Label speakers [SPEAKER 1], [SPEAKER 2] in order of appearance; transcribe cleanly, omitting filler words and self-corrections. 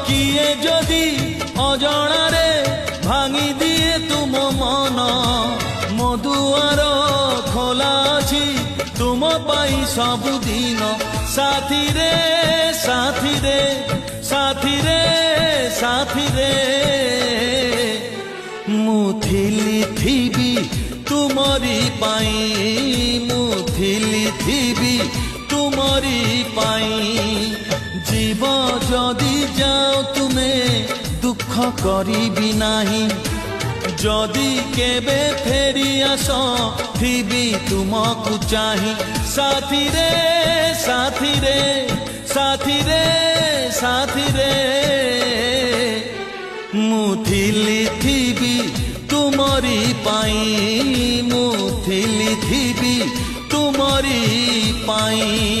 [SPEAKER 1] কিয়ে যদি অজଣାରେ ভাঙি দিয়ে তুম মন ମୋ ଦୁଆର ଖୋଲା ଅଛି ତୁମ ପାଇଁ ସବୁଦିନ ସାଥିରେ ସାଥିରେ ସାଥିରେ ସାଥିରେ ମୁଁ ଥିବି ତୁମରି ପାଇଁ ମୁଁ ଥିବି ତୁମରି ପାଇଁ জীব যদি যাও তুমে দুঃখ করিবি নাহি যদি কেবে ফেরি আস থিবি তুমকু চাহি সাথীরে সাথীরে সাথীরে সাথীরে মু থিবি তুমরি পাই মু থিবি তুমরি পাই।